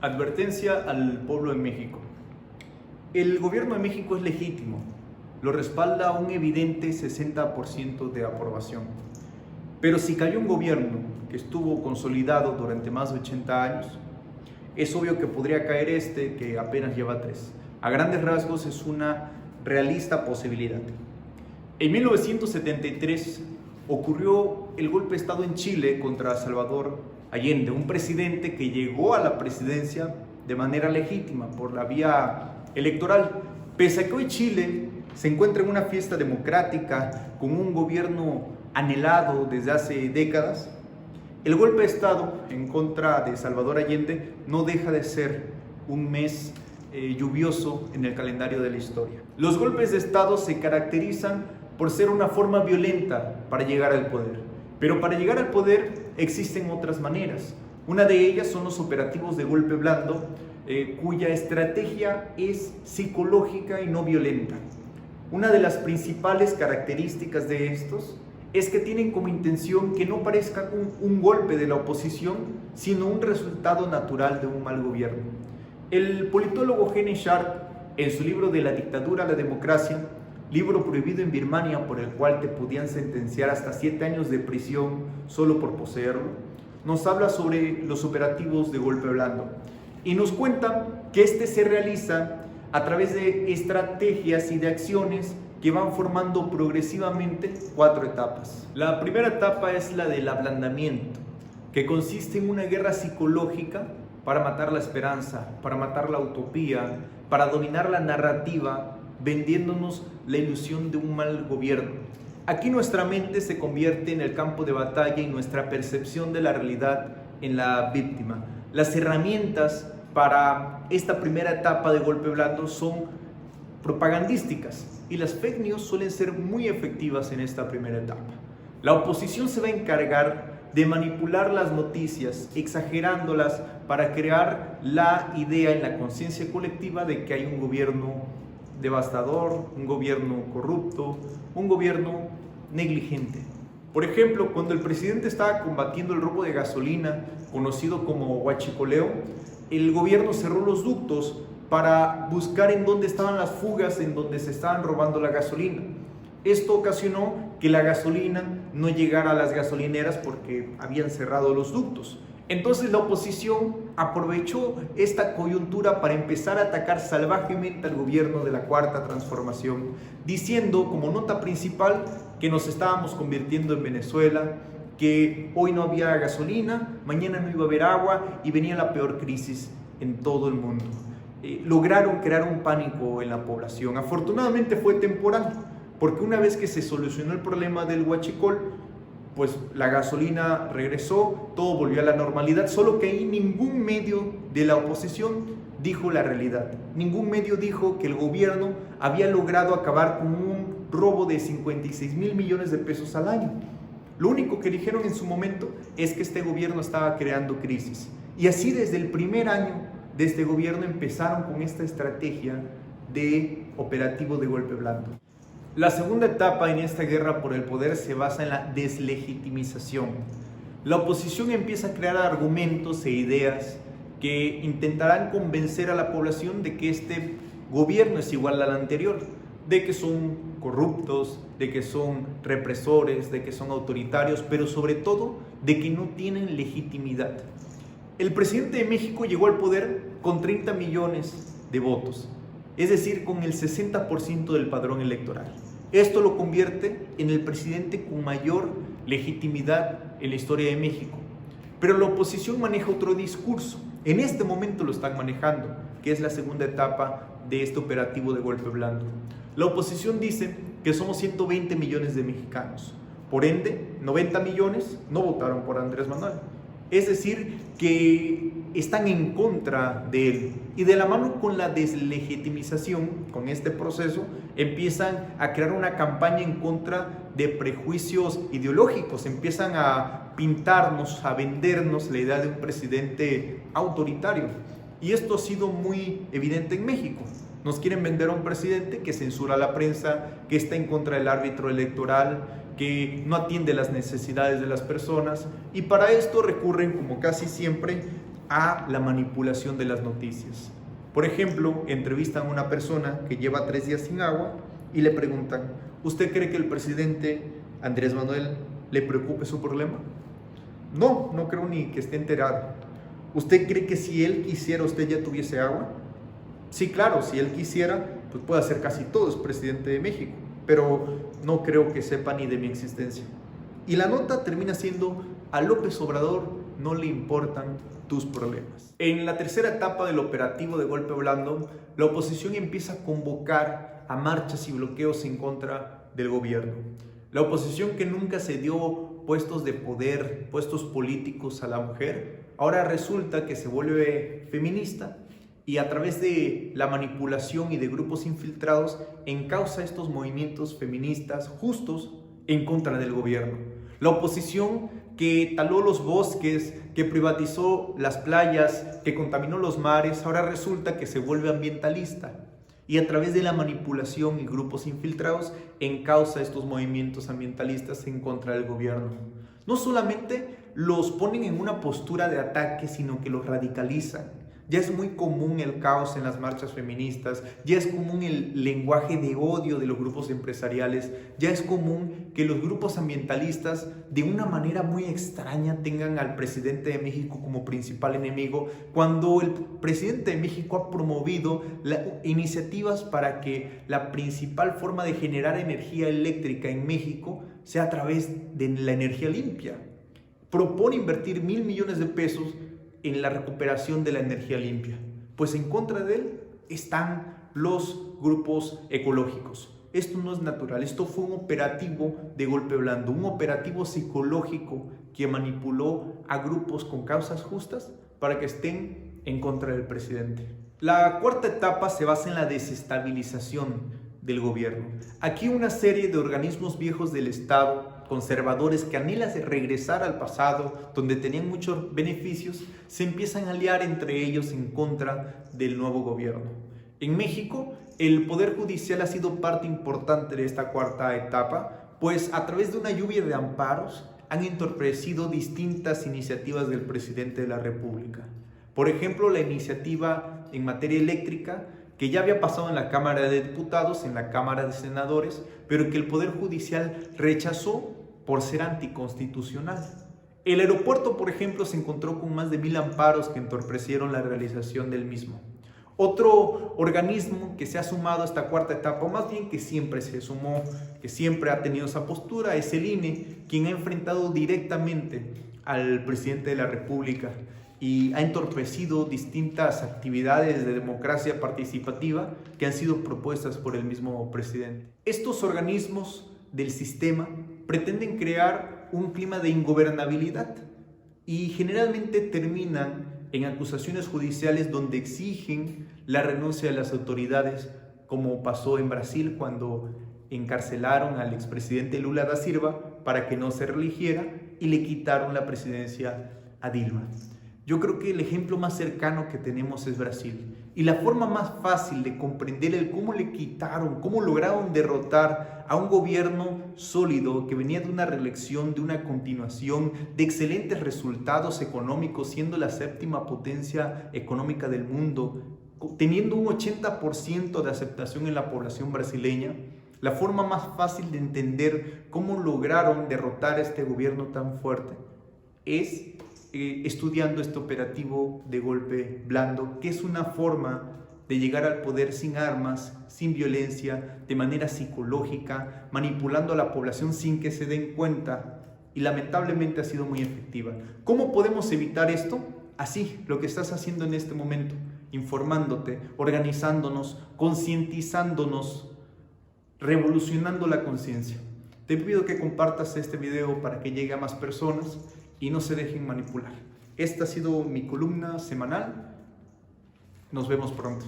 Advertencia al pueblo de México. El gobierno de México es legítimo, lo respalda un evidente 60% de aprobación. Pero si cayó un gobierno que estuvo consolidado durante más de 80 años, es obvio que podría caer este que apenas lleva 3. A grandes rasgos es una realista posibilidad. En 1973 ocurrió el golpe de Estado en Chile contra Salvador Allende, un presidente que llegó a la presidencia de manera legítima por la vía electoral. Pese a que hoy Chile se encuentra en una fiesta democrática con un gobierno anhelado desde hace décadas, el golpe de Estado en contra de Salvador Allende no deja de ser un mes lluvioso en el calendario de la historia. Los golpes de Estado se caracterizan por ser una forma violenta para llegar al poder. Pero para llegar al poder existen otras maneras. Una de ellas son los operativos de golpe blando, cuya estrategia es psicológica y no violenta. Una de las principales características de estos es que tienen como intención que no parezca un golpe de la oposición, sino un resultado natural de un mal gobierno. El politólogo Gene Sharp, en su libro De la dictadura a la democracia, libro prohibido en Birmania por el cual te podían sentenciar hasta 7 años de prisión solo por poseerlo, nos habla sobre los operativos de golpe blando y nos cuenta que este se realiza a través de estrategias y de acciones que van formando progresivamente 4 etapas. La primera etapa es la del ablandamiento, que consiste en una guerra psicológica para matar la esperanza, para matar la utopía, para dominar la narrativa, vendiéndonos la ilusión de un mal gobierno. Aquí nuestra mente se convierte en el campo de batalla y nuestra percepción de la realidad en la víctima. Las herramientas para esta primera etapa de golpe blando son propagandísticas y las fake news suelen ser muy efectivas en esta primera etapa. La oposición se va a encargar de manipular las noticias, exagerándolas para crear la idea en la conciencia colectiva de que hay un gobierno devastador, un gobierno corrupto, un gobierno negligente. Por ejemplo, cuando el presidente estaba combatiendo el robo de gasolina, conocido como huachicoleo, el gobierno cerró los ductos para buscar en dónde estaban las fugas, en donde se estaban robando la gasolina. Esto ocasionó que la gasolina no llegara a las gasolineras porque habían cerrado los ductos. Entonces la oposición aprovechó esta coyuntura para empezar a atacar salvajemente al gobierno de la Cuarta Transformación, diciendo como nota principal que nos estábamos convirtiendo en Venezuela, que hoy no había gasolina, mañana no iba a haber agua y venía la peor crisis en todo el mundo. Lograron crear un pánico en la población. Afortunadamente fue temporal, porque una vez que se solucionó el problema del huachicol, pues la gasolina regresó, todo volvió a la normalidad, solo que ahí ningún medio de la oposición dijo la realidad. Ningún medio dijo que el gobierno había logrado acabar con un robo de 56,000 millones de pesos al año. Lo único que dijeron en su momento es que este gobierno estaba creando crisis. Y así desde el primer año de este gobierno empezaron con esta estrategia de operativo de golpe blando. La segunda etapa en esta guerra por el poder se basa en la deslegitimización. La oposición empieza a crear argumentos e ideas que intentarán convencer a la población de que este gobierno es igual al anterior, de que son corruptos, de que son represores, de que son autoritarios, pero sobre todo de que no tienen legitimidad. El presidente de México llegó al poder con 30 millones de votos, es decir, con el 60% del padrón electoral. Esto lo convierte en el presidente con mayor legitimidad en la historia de México. Pero la oposición maneja otro discurso. En este momento lo están manejando, que es la segunda etapa de este operativo de golpe blando. La oposición dice que somos 120 millones de mexicanos. Por ende, 90 millones no votaron por Andrés Manuel. Es decir, que están en contra de él. Y de la mano con la deslegitimización, con este proceso, empiezan a crear una campaña en contra de prejuicios ideológicos. Empiezan a pintarnos, a vendernos la idea de un presidente autoritario. Y esto ha sido muy evidente en México. Nos quieren vender a un presidente que censura a la prensa, que está en contra del árbitro electoral, que no atiende las necesidades de las personas, y para esto recurren, como casi siempre, a la manipulación de las noticias. Por ejemplo, entrevistan a una persona que lleva 3 días sin agua y le preguntan: ¿usted cree que el presidente Andrés Manuel le preocupe su problema? No, no creo ni que esté enterado. ¿Usted cree que si él quisiera usted ya tuviese agua? Sí, claro, si él quisiera, pues puede hacer casi todo, es presidente de México, pero no creo que sepa ni de mi existencia. Y la nota termina siendo: a López Obrador no le importan tus problemas. En la tercera etapa del operativo de golpe blando, la oposición empieza a convocar a marchas y bloqueos en contra del gobierno. La oposición, que nunca se dio puestos de poder, puestos políticos a la mujer, ahora resulta que se vuelve feminista y a través de la manipulación y de grupos infiltrados encausa estos movimientos feministas justos en contra del gobierno. La oposición, que taló los bosques, que privatizó las playas, que contaminó los mares, ahora resulta que se vuelve ambientalista y a través de la manipulación y grupos infiltrados encausa estos movimientos ambientalistas en contra del gobierno. No solamente los ponen en una postura de ataque, sino que los radicalizan. Ya es muy común el caos en las marchas feministas, ya es común el lenguaje de odio de los grupos empresariales, ya es común que los grupos ambientalistas de una manera muy extraña tengan al presidente de México como principal enemigo, cuando el presidente de México ha promovido iniciativas para que la principal forma de generar energía eléctrica en México sea a través de la energía limpia. Propone invertir 1,000 millones de pesos en la recuperación de la energía limpia. Pues en contra de él están los grupos ecológicos. Esto no es natural, esto fue un operativo de golpe blando, un operativo psicológico que manipuló a grupos con causas justas para que estén en contra del presidente. La cuarta etapa se basa en la desestabilización del gobierno. Aquí una serie de organismos viejos del Estado, conservadores que anhelan regresar al pasado, donde tenían muchos beneficios, se empiezan a aliar entre ellos en contra del nuevo gobierno. En México, el Poder Judicial ha sido parte importante de esta cuarta etapa, pues a través de una lluvia de amparos han entorpecido distintas iniciativas del presidente de la República. Por ejemplo, la iniciativa en materia eléctrica, que ya había pasado en la Cámara de Diputados, en la Cámara de Senadores, pero que el Poder Judicial rechazó por ser anticonstitucional. El aeropuerto, por ejemplo, se encontró con más de 1,000 amparos que entorpecieron la realización del mismo. Otro organismo que se ha sumado a esta cuarta etapa, o más bien que siempre se sumó, que siempre ha tenido esa postura, es el INE, quien ha enfrentado directamente al presidente de la República y ha entorpecido distintas actividades de democracia participativa que han sido propuestas por el mismo presidente. Estos organismos del sistema pretenden crear un clima de ingobernabilidad y generalmente terminan en acusaciones judiciales donde exigen la renuncia de las autoridades, como pasó en Brasil cuando encarcelaron al expresidente Lula da Silva para que no se reeligiera y le quitaron la presidencia a Dilma. Yo creo que el ejemplo más cercano que tenemos es Brasil. Y la forma más fácil de comprender el cómo le quitaron, cómo lograron derrotar a un gobierno sólido que venía de una reelección, de una continuación, de excelentes resultados económicos, siendo la 7ª potencia económica del mundo, teniendo un 80% de aceptación en la población brasileña. La forma más fácil de entender cómo lograron derrotar a este gobierno tan fuerte es estudiando este operativo de golpe blando, que es una forma de llegar al poder sin armas, sin violencia, de manera psicológica, manipulando a la población sin que se den cuenta, y lamentablemente ha sido muy efectiva. ¿Cómo podemos evitar esto? Así, lo que estás haciendo en este momento, informándote, organizándonos, concientizándonos, revolucionando la conciencia. Te pido que compartas este video para que llegue a más personas y no se dejen manipular. Esta ha sido mi columna semanal. Nos vemos pronto.